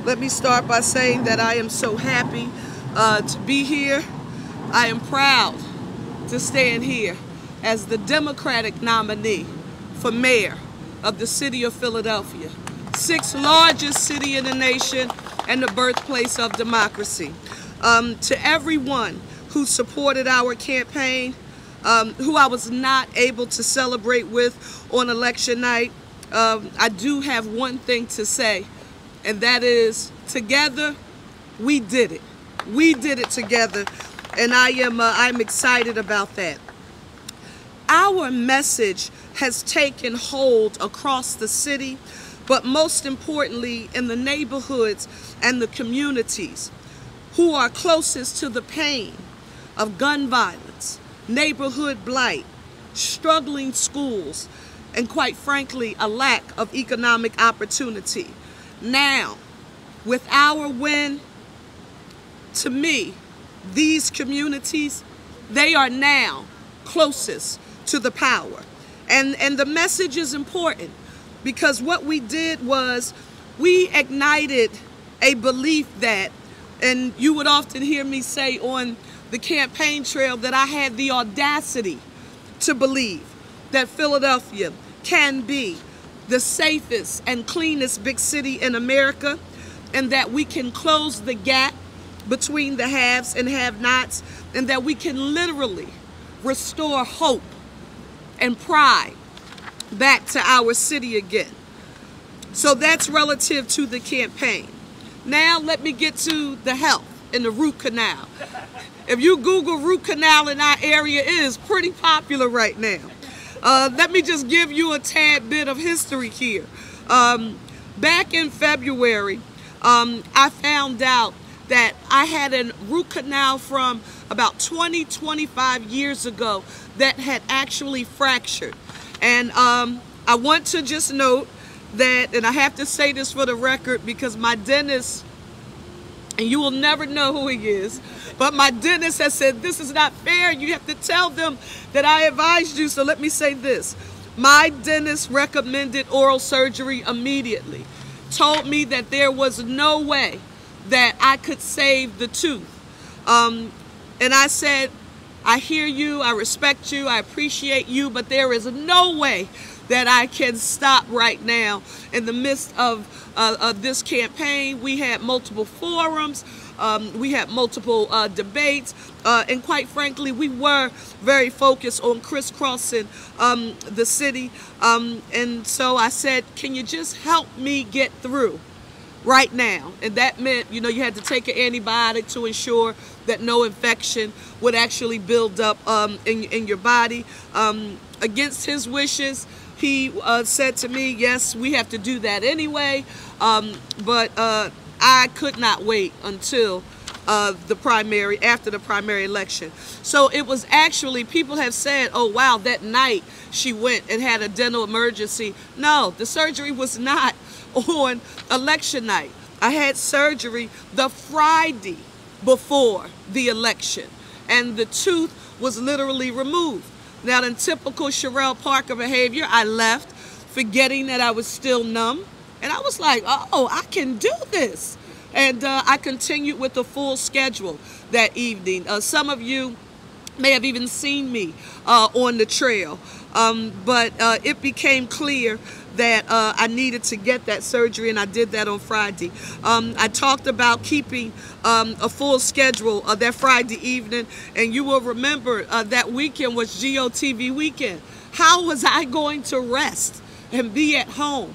Let me start by saying that I am so happy to be here. I am proud to stand here as the Democratic nominee for mayor of the city of Philadelphia, 6th largest city in the nation and the birthplace of democracy. To everyone who supported our campaign, who I was not able to celebrate with on election night, I do have one thing to say, and that is, together, we did it. We did it together, and I'm excited about that. Our message has taken hold across the city, but most importantly in the neighborhoods and the communities who are closest to the pain of gun violence, neighborhood blight, struggling schools, and quite frankly, a lack of economic opportunity. Now, with our win, to me, these communities, they are now closest to the power. And the message is important because what we did was we ignited a belief that, and you would often hear me say on the campaign trail that I had the audacity to believe that Philadelphia can be the safest and cleanest big city in America, and that we can close the gap between the haves and have-nots, and that we can literally restore hope and pride back to our city again. So that's relative to the campaign. Now let me get to the health and the root canal. If you Google root canal in our area, it is pretty popular right now. Let me just give you a tad bit of history here. Back in February, I found out that I had a root canal from about 25 years ago that had actually fractured. And I want to just note that, and I have to say this for the record because my dentist, and you will never know who he is, but my dentist has said, this is not fair. You have to tell them that I advised you. So let me say this. My dentist recommended oral surgery immediately, told me that there was no way that I could save the tooth. And I said, I hear you, I respect you, I appreciate you, but there is no way that I can stop right now. In the midst of this campaign, we had multiple forums, we had multiple debates, and quite frankly, we were very focused on crisscrossing the city. And so I said, can you just help me get through right now? And that meant, you know, you had to take an antibiotic to ensure that no infection would actually build up in your body. Against his wishes, he said to me, yes, we have to do that anyway, but I could not wait until the primary, after the primary election. So it was actually, people have said, oh wow, that night she went and had a dental emergency. No, the surgery was not on election night. I had surgery the Friday before the election, and the tooth was literally removed. Now, in typical Cherelle Parker behavior, I left forgetting that I was still numb, and I was like, oh, I can do this. And I continued with the full schedule that evening. Some of you may have even seen me on the trail, but it became clear that I needed to get that surgery, and I did that on Friday. I talked about keeping a full schedule that Friday evening, and you will remember that weekend was GOTV weekend. How was I going to rest and be at home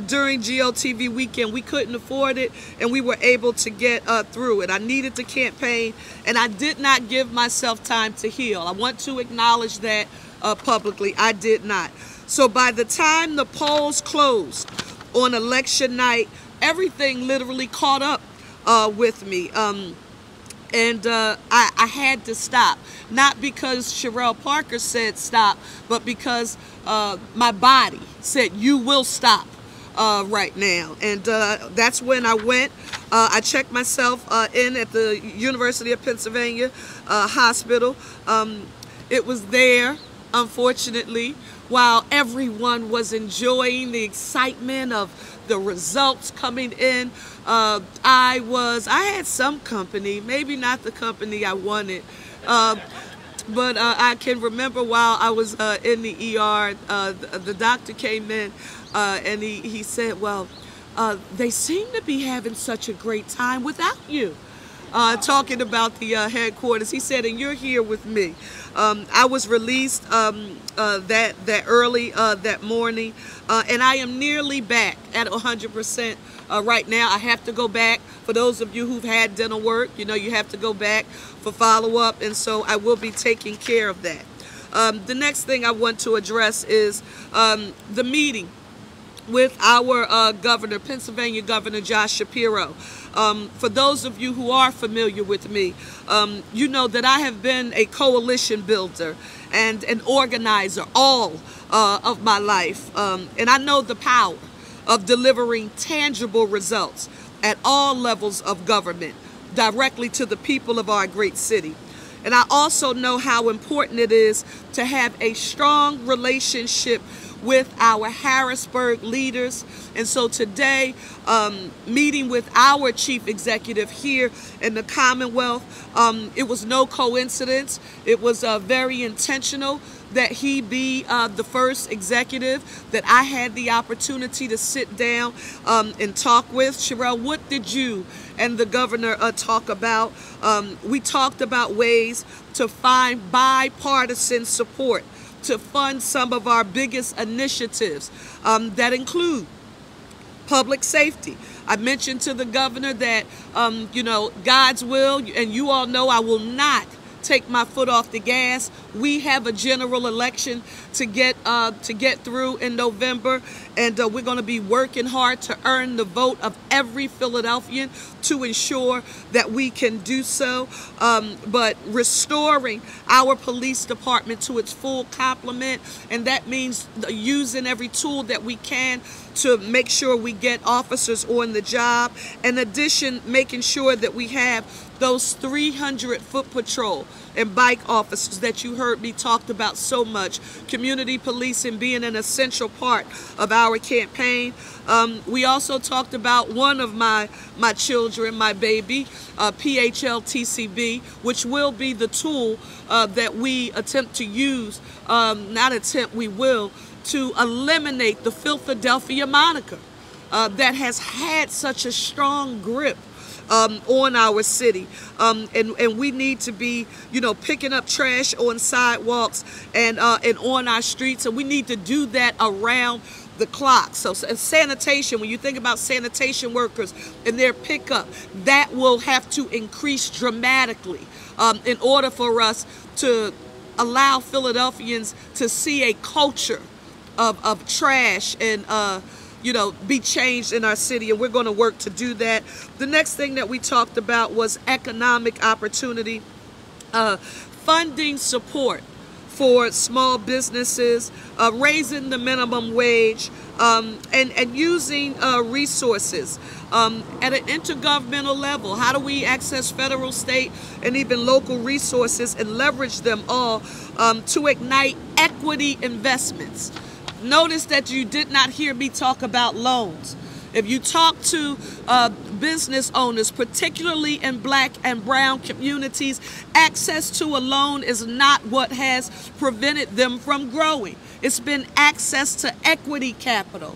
during GOTV weekend? We couldn't afford it, and we were able to get through it. I needed to campaign, and I did not give myself time to heal. I want to acknowledge that publicly. I did not. So by the time the polls closed on election night, everything literally caught up with me. And I had to stop. Not because Cherelle Parker said stop, but because my body said, you will stop right now. And that's when I went. I checked myself in at the University of Pennsylvania hospital. It was there, unfortunately, while everyone was enjoying the excitement of the results coming in. I had some company, maybe not the company I wanted, but I can remember while I was in the ER, the doctor came in and he said, well, they seem to be having such a great time without you. Talking about the headquarters, he said, and you're here with me. I was released that early that morning, and I am nearly back at 100% right now. I have to go back. For those of you who've had dental work, you know you have to go back for follow-up, and so I will be taking care of that. The next thing I want to address is the meeting with our governor, Pennsylvania Governor Josh Shapiro. For those of you who are familiar with me, you know that I have been a coalition builder and an organizer all of my life. And I know the power of delivering tangible results at all levels of government directly to the people of our great city. And I also know how important it is to have a strong relationship with our Harrisburg leaders. And so today, meeting with our chief executive here in the Commonwealth, it was no coincidence. It was very intentional that he be the first executive that I had the opportunity to sit down and talk with. Cherelle, what did you and the governor talk about? We talked about ways to find bipartisan support to fund some of our biggest initiatives that include public safety. I mentioned to the governor that, you know, God's will, and you all know I will not take my foot off the gas. We have a general election to get through in November, and we're going to be working hard to earn the vote of every Philadelphian to ensure that we can do so. But restoring our police department to its full complement, and that means using every tool that we can to make sure we get officers on the job. In addition, making sure that we have those 300 foot patrol and bike officers that you heard me talk about so much. Community policing being an essential part of our campaign. We also talked about one of my children, my baby, PHLTCB, which will be the tool that we attempt to use, we will, to eliminate the Philadelphia moniker that has had such a strong grip on our city, and we need to be, you know, picking up trash on sidewalks and on our streets, and we need to do that around the clock. So sanitation, when you think about sanitation workers and their pickup, that will have to increase dramatically in order for us to allow Philadelphians to see a culture of trash and you know, be changed in our city, and we're going to work to do that. The next thing that we talked about was economic opportunity, funding support for small businesses, raising the minimum wage, and using resources at an intergovernmental level. How do we access federal, state, and even local resources and leverage them all to ignite equity investments? Notice that you did not hear me talk about loans. If you talk to business owners, particularly in Black and brown communities, access to a loan is not what has prevented them from growing. It's been access to equity capital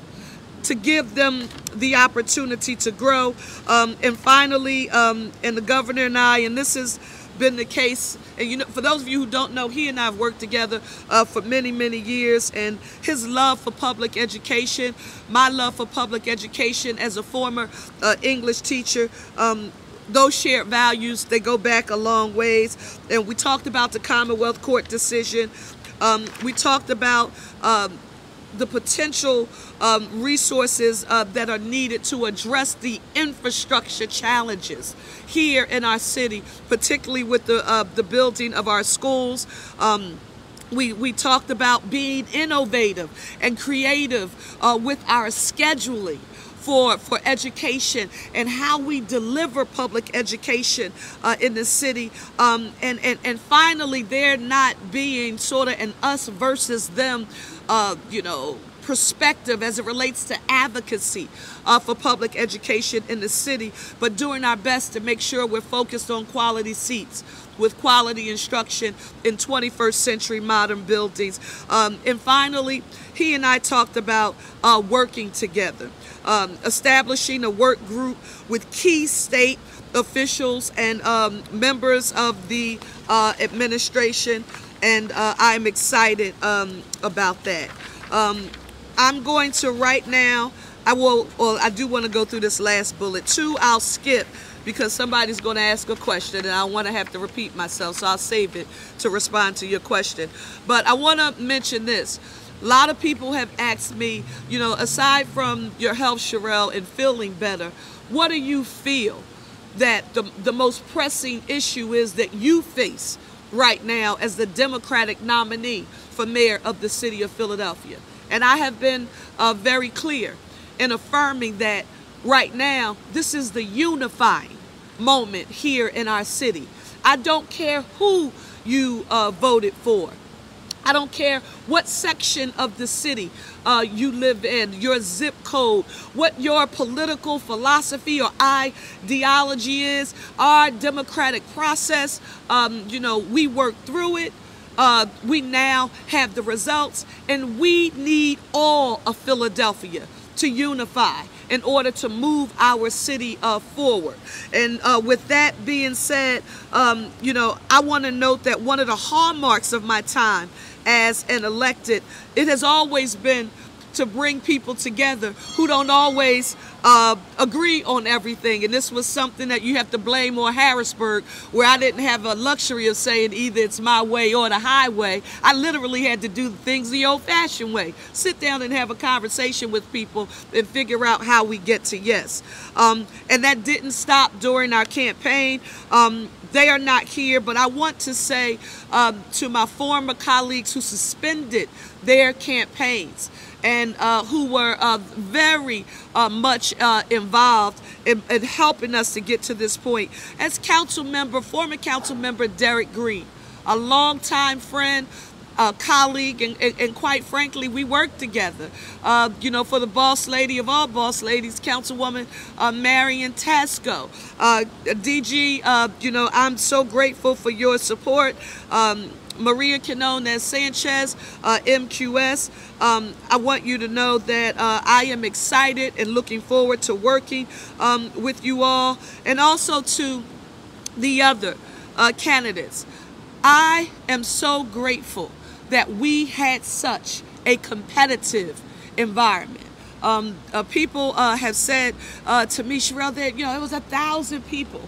to give them the opportunity to grow. And finally, and the governor and I, and this has been the case, and you know, for those of you who don't know, he and I have worked together for many, many years, and his love for public education, my love for public education as a former English teacher, those shared values, they go back a long ways. And we talked about the Commonwealth Court decision. We talked about the potential resources that are needed to address the infrastructure challenges here in our city, particularly with the building of our schools. We talked about being innovative and creative with our scheduling for education and how we deliver public education in the city. And finally, there not being sort of an us versus them, you know, perspective as it relates to advocacy for public education in the city, but doing our best to make sure we're focused on quality seats with quality instruction in 21st century modern buildings. And finally, he and I talked about working together, establishing a work group with key state officials and members of the administration, and I'm excited about that. I'm going to right now, I do want to go through this last bullet. 2, I'll skip because somebody's going to ask a question and I want to have to repeat myself, so I'll save it to respond to your question. But I want to mention this. A lot of people have asked me, you know, aside from your health, Cherelle, and feeling better, what do you feel that the most pressing issue is that you face right now as the Democratic nominee for mayor of the city of Philadelphia? And I have been very clear in affirming that right now, this is the unifying moment here in our city. I don't care who you voted for. I don't care what section of the city you live in, your zip code, what your political philosophy or ideology is. Our democratic process, you know, we work through it. We now have the results, and we need all of Philadelphia to unify in order to move our city forward. And with that being said, you know, I want to note that one of the hallmarks of my time as an elected, it has always been to bring people together who don't always agree on everything. And this was something that you have to blame on Harrisburg, where I didn't have a luxury of saying either it's my way or the highway. I literally had to do things the old-fashioned way. Sit down and have a conversation with people and figure out how we get to yes. And that didn't stop during our campaign. They are not here, but I want to say to my former colleagues who suspended their campaigns and who were very much involved in helping us to get to this point. As former council member Derek Green, a longtime friend, colleague, and quite frankly, we worked together. You know, for the boss lady of all boss ladies, Councilwoman Marion Tasco. DG, you know, I'm so grateful for your support. Maria Quinones Sanchez, MQS, I want you to know that I am excited and looking forward to working with you all, and also to the other candidates. I am so grateful that we had such a competitive environment. People have said to me, Cherelle, that, you know, it was 1,000 people,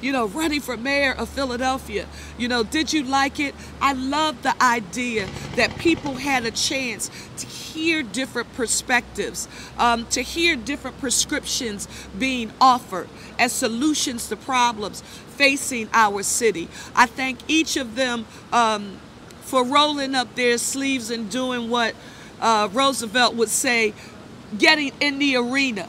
you know, running for mayor of Philadelphia. You know, did you like it? I love the idea that people had a chance to hear different perspectives, to hear different prescriptions being offered as solutions to problems facing our city. I thank each of them for rolling up their sleeves and doing what Roosevelt would say, getting in the arena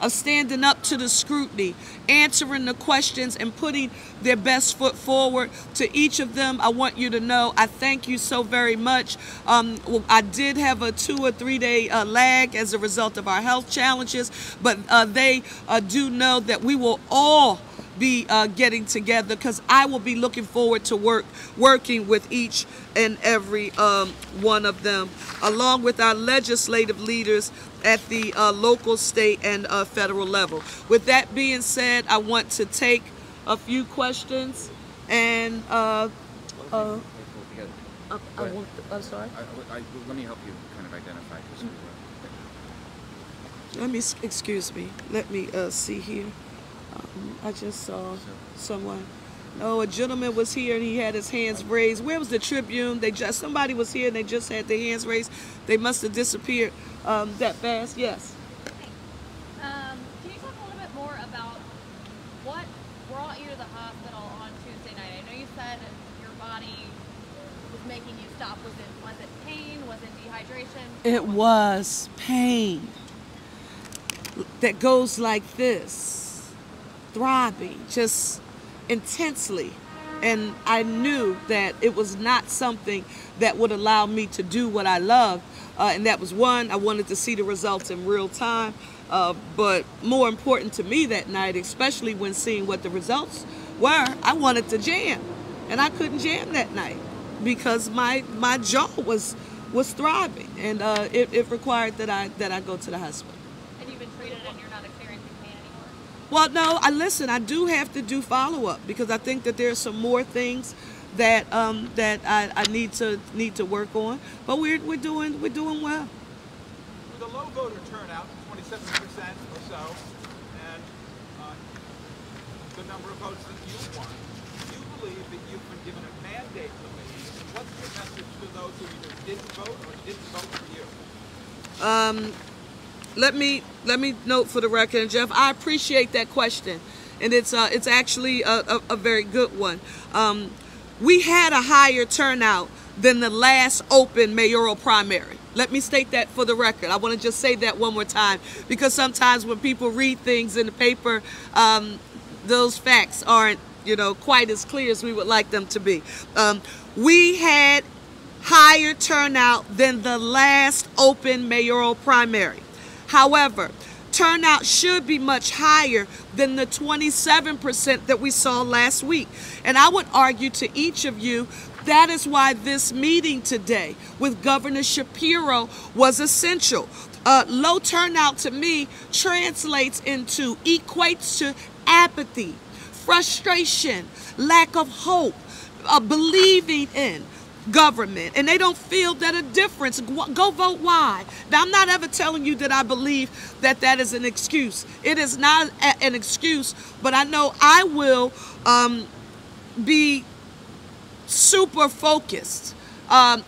of standing up to the scrutiny, answering the questions, and putting their best foot forward. To each of them, I want you to know I thank you so very much. I did have a 2 or 3 day lag as a result of our health challenges, but they do know that we will all be getting together, because I will be looking forward to working with each and every one of them, along with our legislative leaders at the local, state, and federal level. With that being said, I want to take a few questions, and I'm sorry? Let me help you kind of identify this. Excuse me, let me see here. I just saw someone. Oh, a gentleman was here and he had his hands raised. Where was the Tribune? Somebody was here and they just had their hands raised. They must have disappeared that fast. Yes. Can you talk a little bit more about what brought you to the hospital on Tuesday night? I know you said your body was making you stop. Was it pain? Was it dehydration? It was pain that goes like this, throbbing, just intensely. And I knew that it was not something that would allow me to do what I love, And that was one. I wanted to see the results in real time. But more important to me that night, especially when seeing what the results were, I wanted to jam. And I couldn't jam that night because my jaw was thriving, and it required that I go to the hospital. And you've been treated and you're not experiencing pain anymore? Well, no, I do have to do follow-up because I think that there's some more things that I need to work on. But we're doing well. With a low voter turnout, 27% or so, and the number of votes that you won, do you believe that you've been given a mandate to lead? And what's your message to those who either didn't vote or didn't vote for you? Let me note for the record, and Jeff, I appreciate that question, and it's actually a very good one. We had a higher turnout than the last open mayoral primary. Let me state that for the record. I want to just say that one more time, because sometimes when people read things in the paper, those facts aren't, quite as clear as we would like them to be. We had higher turnout than the last open mayoral primary. However, turnout should be much higher than the 27% that we saw last week. And I would argue to each of you, that is why this meeting today with Governor Shapiro was essential. Low turnout to me equates to apathy, frustration, lack of hope, believing in government, and they don't feel that a difference. Go vote why. Now, I'm not ever telling you that I believe that that is an excuse. It is not an excuse, but I know I will be super focused,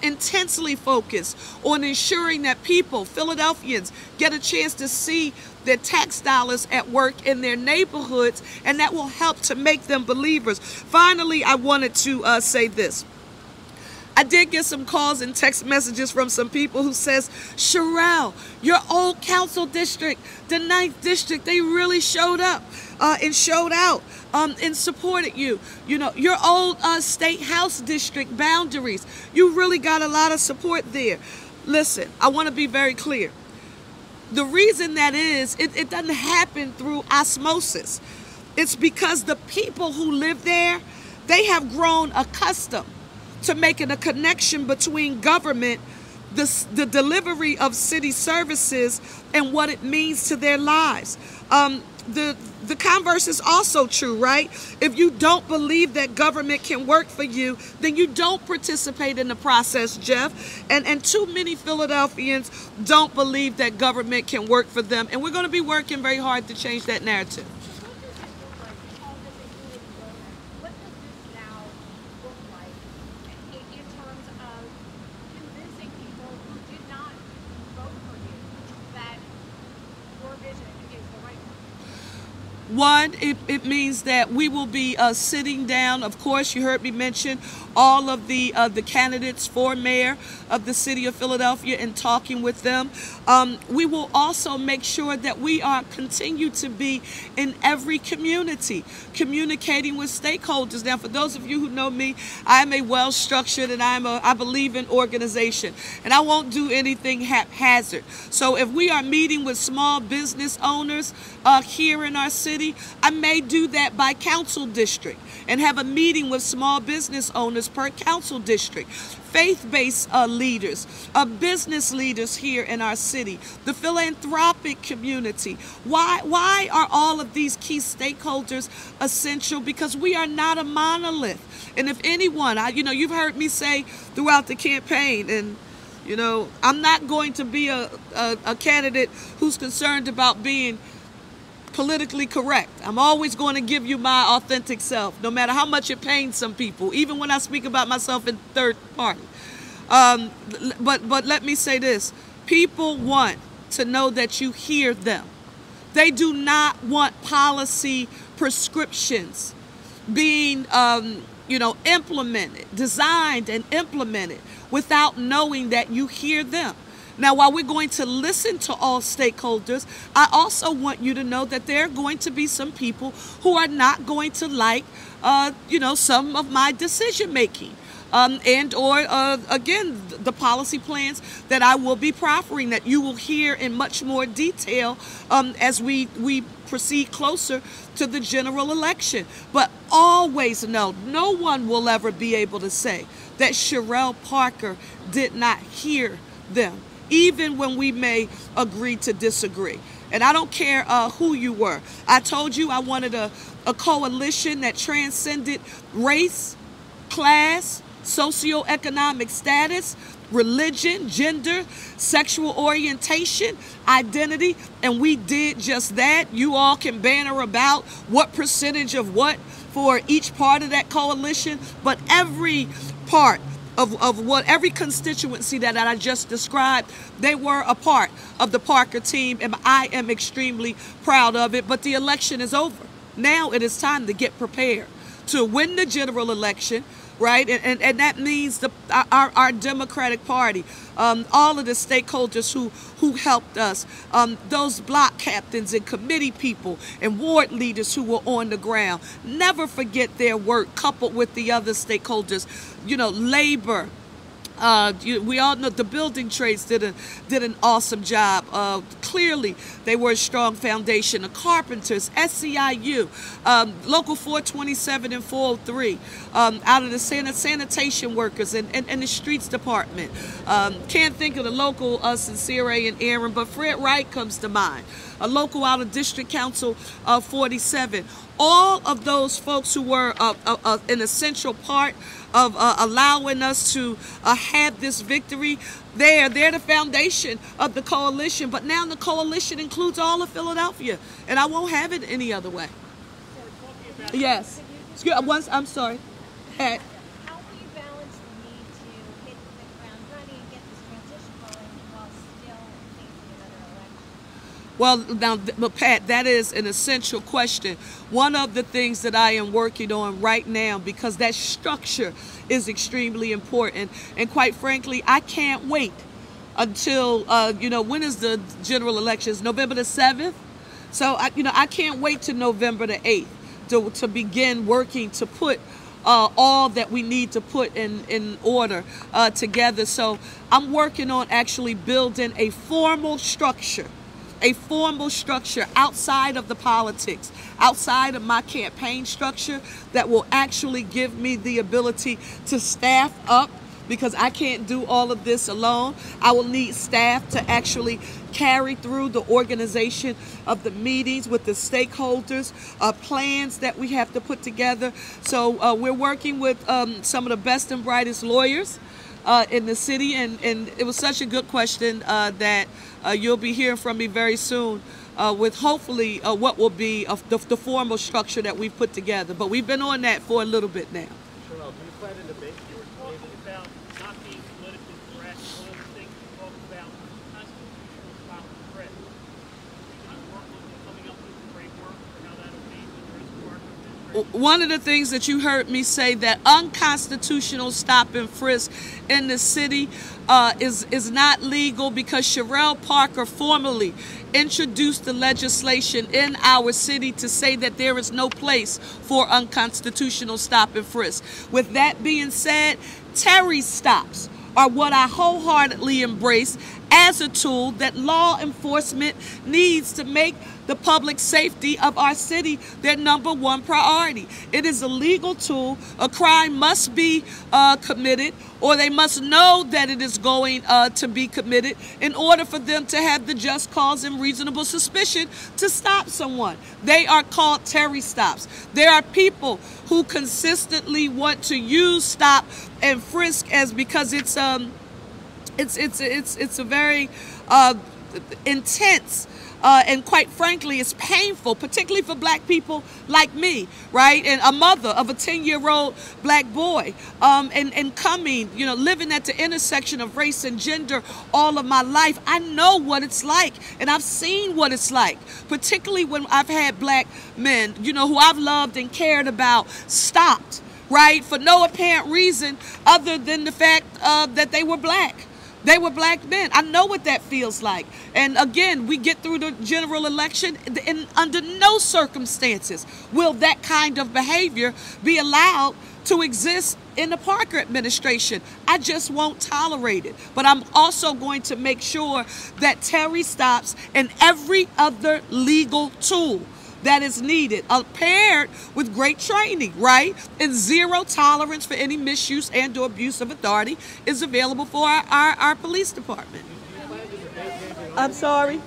intensely focused on ensuring that people, Philadelphians, get a chance to see their tax dollars at work in their neighborhoods, and that will help to make them believers. Finally, I wanted to say this. I did get some calls and text messages from some people who says, Cherelle, your old council district, the 9th district, they really showed up and showed out and supported you. Your old state house district boundaries, you really got a lot of support there. Listen, I want to be very clear. The reason that is, it doesn't happen through osmosis. It's because the people who live there, they have grown accustomed to making a connection between government, the delivery of city services, and what it means to their lives. The converse is also true, right? If you don't believe that government can work for you, then you don't participate in the process, Jeff. And too many Philadelphians don't believe that government can work for them. And we're going to be working very hard to change that narrative. One, it means that we will be sitting down. Of course, you heard me mention all of the candidates for mayor of the city of Philadelphia and talking with them. We will also make sure that we continue to be in every community, communicating with stakeholders. Now, for those of you who know me, I am a well-structured and I believe in organization, and I won't do anything haphazard. So if we are meeting with small business owners here in our city, I may do that by council district and have a meeting with small business owners per council district, faith-based leaders, business leaders here in our city, the philanthropic community. Why are all of these key stakeholders essential? Because we are not a monolith. And if anyone, you've heard me say throughout the campaign, and I'm not going to be a candidate who's concerned about being politically correct. I'm always going to give you my authentic self, no matter how much it pains some people, even when I speak about myself in third party. But let me say this. People want to know that you hear them. They do not want policy prescriptions being implemented, designed and implemented without knowing that you hear them. Now, while we're going to listen to all stakeholders, I also want you to know that there are going to be some people who are not going to like, some of my decision making. and or again, the policy plans that I will be proffering that you will hear in much more detail as we proceed closer to the general election. But always know, no one will ever be able to say that Cherelle Parker did not hear them, even when we may agree to disagree. And I don't care who you were. I told you I wanted a coalition that transcended race, class, socioeconomic status, religion, gender, sexual orientation, identity, and we did just that. You all can banner about what percentage of what for each part of that coalition, but every part of what every constituency that I just described, they were a part of the Parker team, and I am extremely proud of it. But the election is over. Now it is time to get prepared to win the general election, right? And that means our Democratic Party, all of the stakeholders who helped us, those block captains and committee people and ward leaders who were on the ground. Never forget their work, coupled with the other stakeholders, you know, labor. We all know the building trades did an awesome job. Clearly, they were a strong foundation. The carpenters, SCIU, Local 427 and 403, out of the sanitation workers and the streets department. Can't think of the local Sincere and Aaron, but Fred Wright comes to mind. A local out of District Council 47. All of those folks who were an essential part of allowing us to have this victory, they're the foundation of the coalition. But now the coalition includes all of Philadelphia, and I won't have it any other way. Yes. I'm sorry. How will you balance the need to hit the ground running and get this transition going while still facing another election? Well, now, Pat, that is an essential question. One of the things that I am working on right now, because that structure is extremely important, and quite frankly, I can't wait until, when is the general elections? November the 7th? So, I can't wait to November the 8th to begin working to put all that we need to put in order together. So I'm working on actually building a formal structure outside of the politics, outside of my campaign structure, that will actually give me the ability to staff up, because I can't do all of this alone. I will need staff to actually carry through the organization of the meetings with the stakeholders, plans that we have to put together. So we're working with some of the best and brightest lawyers in the city, and it was such a good question that you'll be hearing from me very soon with hopefully what will be the formal structure that we've put together. But we've been on that for a little bit now. Cherelle, do you plan to debate? You were talking about not being politically correct, one of the things you talked about constitutional stop the press. You kind of work on coming up with a framework for how that'll be when there is part of this. One of the things that you heard me say, that unconstitutional stop and frisk in the city is not legal, because Cherelle Parker formally introduced the legislation in our city to say that there is no place for unconstitutional stop and frisk. With that being said, Terry stops are what I wholeheartedly embrace as a tool that law enforcement needs to make the public safety of our city their #1 priority. It is a legal tool. A crime must be committed, or they must know that it is going to be committed in order for them to have the just cause and reasonable suspicion to stop someone. They are called Terry stops. There are people who consistently want to use stop and frisk as because it's a very intense and quite frankly, it's painful, particularly for black people like me, right? And a mother of a 10-year-old black boy, and coming, living at the intersection of race and gender all of my life. I know what it's like, and I've seen what it's like, particularly when I've had black men, who I've loved and cared about, stopped, right, for no apparent reason other than the fact that they were black. They were black men. I know what that feels like. And again, we get through the general election, and under no circumstances will that kind of behavior be allowed to exist in the Parker administration. I just won't tolerate it. But I'm also going to make sure that Terry stops and every other legal tool that is needed, paired with great training, right? And zero tolerance for any misuse and or abuse of authority is available for our police department. I'm sorry?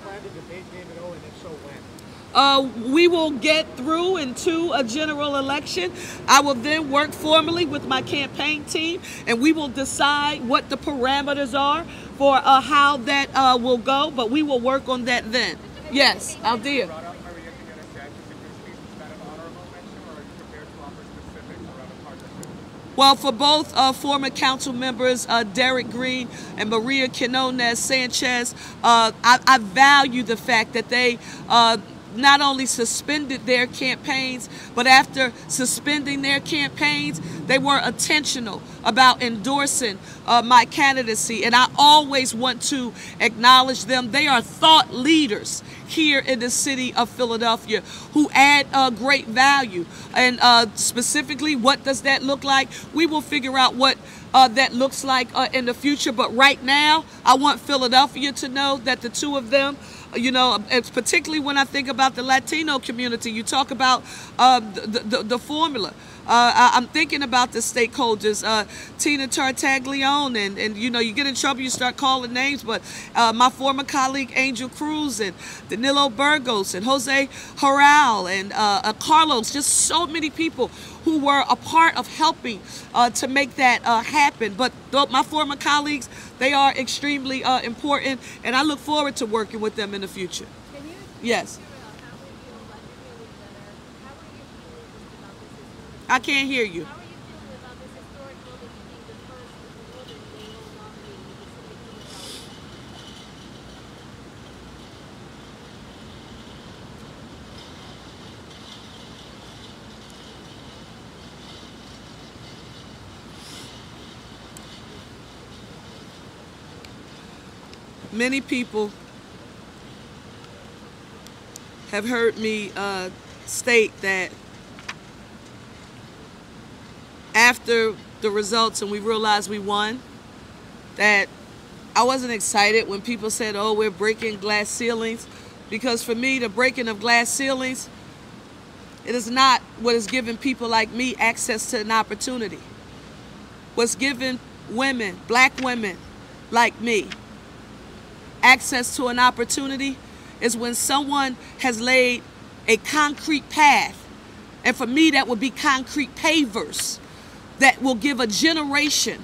We will get through into a general election. I will then work formally with my campaign team, and we will decide what the parameters are for how that will go, but we will work on that then. Yes, I'll do. Well, for both former council members, Derek Green and Maria Quinones Sanchez, I value the fact that they not only suspended their campaigns, but after suspending their campaigns, they were intentional about endorsing my candidacy. And I always want to acknowledge them. They are thought leaders here in the city of Philadelphia who add great value. And specifically, what does that look like? We will figure out what that looks like in the future. But right now, I want Philadelphia to know that the two of them, you know, it's particularly when I think about the Latino community, you talk about the formula. I'm thinking about the stakeholders, Tina Tartaglione, and you know, you get in trouble, you start calling names, but my former colleague Angel Cruz and Danilo Burgos and Jose Cherelle and Carlos, just so many people who were a part of helping to make that happen. But my former colleagues, they are extremely important, and I look forward to working with them in the future. Can you Yes. how I can't hear you. are you feeling about this historic building being the first woman mayoral nominee in the city of Philadelphia? Many people have heard me state that after the results and we realized we won, that I wasn't excited when people said, oh, we're breaking glass ceilings, because for me, the breaking of glass ceilings, it is not what is giving people like me access to an opportunity. What's giving women, black women like me, access to an opportunity is when someone has laid a concrete path, and for me that would be concrete pavers that will give a generation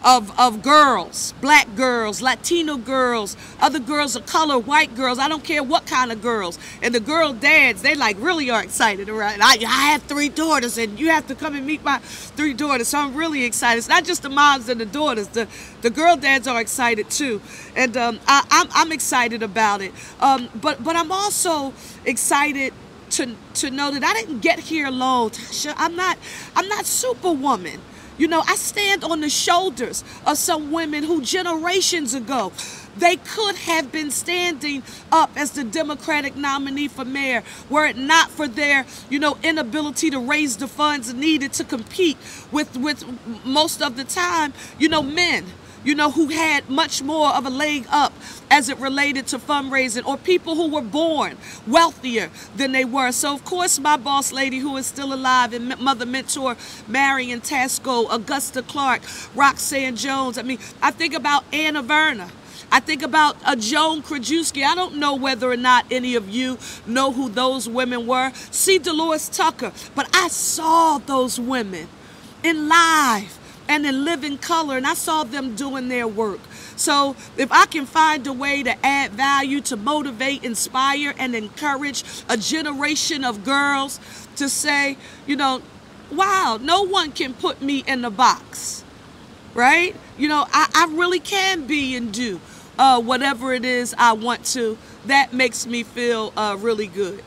of girls, black girls, Latino girls, other girls of color, white girls, I don't care what kind of girls. And the girl dads, they like really are excited, right? I have 3 daughters and you have to come and meet my 3 daughters. So I'm really excited. It's not just the moms and the daughters. The girl dads are excited too. And I'm excited about it. But I'm also excited to know that I didn't get here alone, Tasha. I'm not Superwoman. You know, I stand on the shoulders of some women who generations ago, they could have been standing up as the Democratic nominee for mayor were it not for their, you know, inability to raise the funds needed to compete with most of the time, you know, men, you know, who had much more of a leg up as it related to fundraising, or people who were born wealthier than they were. So, of course, my boss lady, who is still alive, and mother mentor Marion Tasco, Augusta Clark, Roxanne Jones. I mean, I think about Anna Verna. I think about Joan Krajewski. I don't know whether or not any of you know who those women were. See Dolores Tucker. But I saw those women in live and in living color, and I saw them doing their work. So if I can find a way to add value, to motivate, inspire, and encourage a generation of girls to say, you know, wow, no one can put me in the box, right? You know, I really can be and do whatever it is I want to. That makes me feel really good.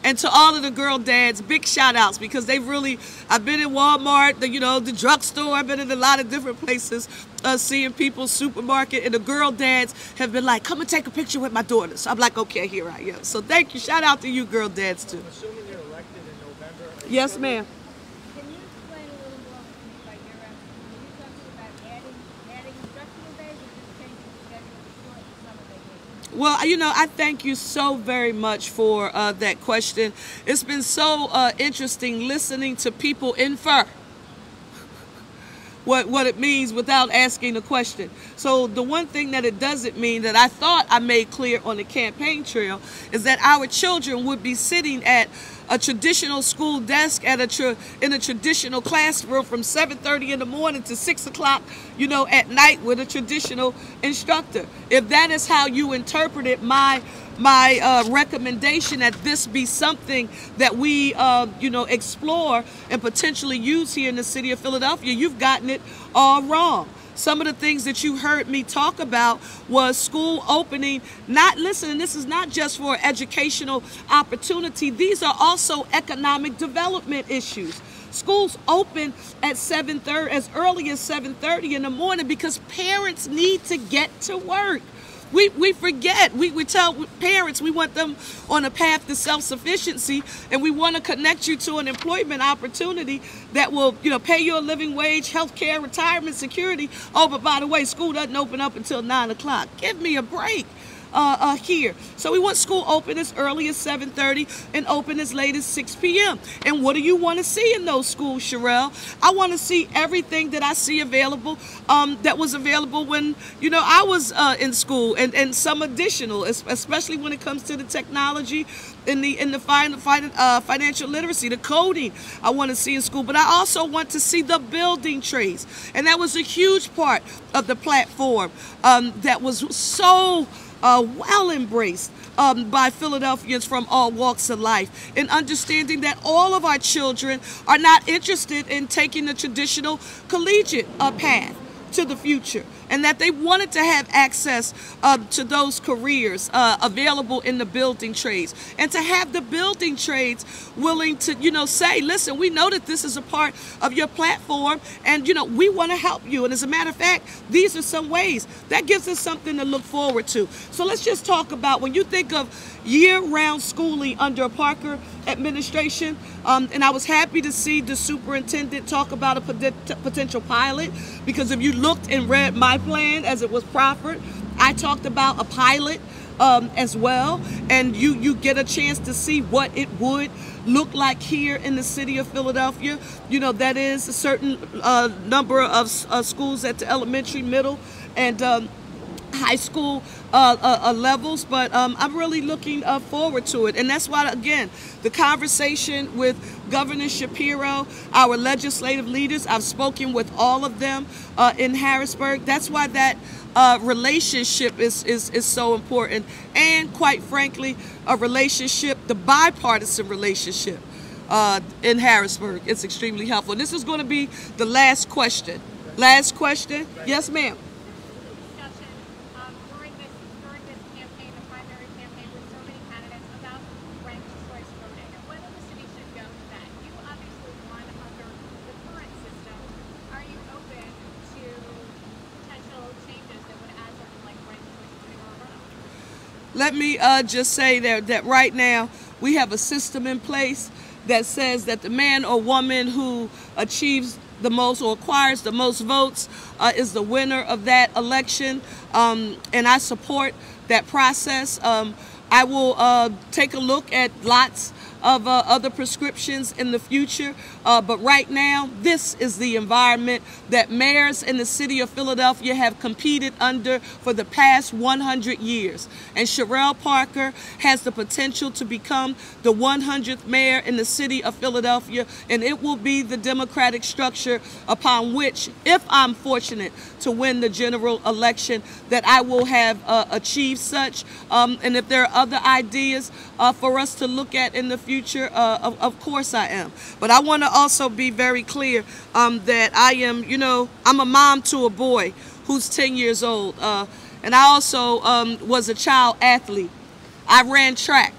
And to all of the girl dads, big shout outs, because they've really, I've been in Walmart, the drugstore, I've been in a lot of different places, seeing people, supermarket, and the girl dads have been like, come and take a picture with my daughter. So I'm like, okay, here I am. So thank you. Shout out to you girl dads too. Assuming you're elected in November. Yes, ma'am. Can you explain a little more about your efforts? Are you talking about adding instructional days or just changing the schedule to shorten summer vacation? Well, I thank you so very much for that question. It's been so interesting listening to people infer what it means without asking the question. So the one thing that it doesn't mean that I thought I made clear on the campaign trail is that our children would be sitting at a traditional school desk in a traditional classroom from 7:30 in the morning to 6 o'clock, at night with a traditional instructor. If that is how you interpreted my recommendation that this be something that we, explore and potentially use here in the city of Philadelphia, you've gotten it all wrong. Some of the things that you heard me talk about was school opening. Listen, this is not just for educational opportunity. These are also economic development issues. Schools open at 7:30, as early as 7:30 in the morning, because parents need to get to work. We forget. We tell parents we want them on a path to self-sufficiency, and we want to connect you to an employment opportunity that will, pay you a living wage, health care, retirement security. Oh, but by the way, school doesn't open up until 9 o'clock. Give me a break. Here. So we want school open as early as 7:30 and open as late as 6 p.m. And what do you want to see in those schools, Cherelle? I want to see everything that I see available, that was available when, I was in school, and some additional, especially when it comes to the technology, in the financial literacy, the coding I want to see in school. But I also want to see the building trades. And that was a huge part of the platform that was so well embraced by Philadelphians from all walks of life, in understanding that all of our children are not interested in taking the traditional collegiate path to the future, and that they wanted to have access to those careers available in the building trades, and to have the building trades willing to, say, listen, we know that this is a part of your platform, and, we want to help you. And as a matter of fact, these are some ways. That gives us something to look forward to. So let's just talk about, when you think of year-round schooling under a Parker administration, and I was happy to see the superintendent talk about a potential pilot, because if you looked and read my plan as it was proffered, I talked about a pilot as well, and you get a chance to see what it would look like here in the city of Philadelphia. That is a certain number of schools at the elementary, middle, and high school levels, but I'm really looking forward to it. And that's why, again, the conversation with Governor Shapiro, our legislative leaders, I've spoken with all of them in Harrisburg. That's why that relationship is so important. And quite frankly, a relationship, the bipartisan relationship in Harrisburg, it's extremely helpful. And this is going to be the last question. Last question? Yes, ma'am. Let me just say that right now we have a system in place that says that the man or woman who achieves the most or acquires the most votes is the winner of that election, and I support that process. I will take a look at lots of other prescriptions in the future, but right now this is the environment that mayors in the city of Philadelphia have competed under for the past 100 years. And Cherelle Parker has the potential to become the 100th mayor in the city of Philadelphia, and it will be the democratic structure upon which, if I'm fortunate to win the general election, that I will have achieved such. And if there are other ideas for us to look at in the future, of course I am. But I want to also be very clear that I am, I'm a mom to a boy who's 10 years old. And I also was a child athlete. I ran track.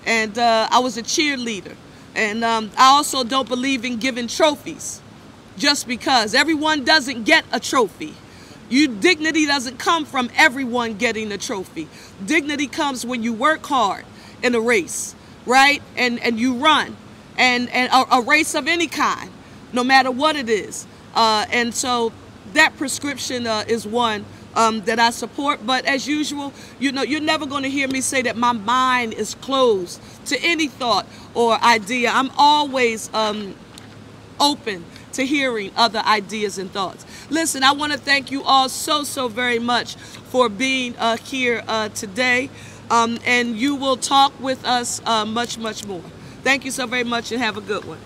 and I was a cheerleader. And I also don't believe in giving trophies just because. Everyone doesn't get a trophy. Dignity doesn't come from everyone getting a trophy. Dignity comes when you work hard in a race, right? And you run, and a race of any kind, no matter what it is. And so that prescription is one that I support. But as usual, you know, you're never going to hear me say that my mind is closed to any thought or idea. I'm always open to hearing other ideas and thoughts. Listen, I want to thank you all so very much for being here today. And you will talk with us much more. Thank you so very much, and have a good one.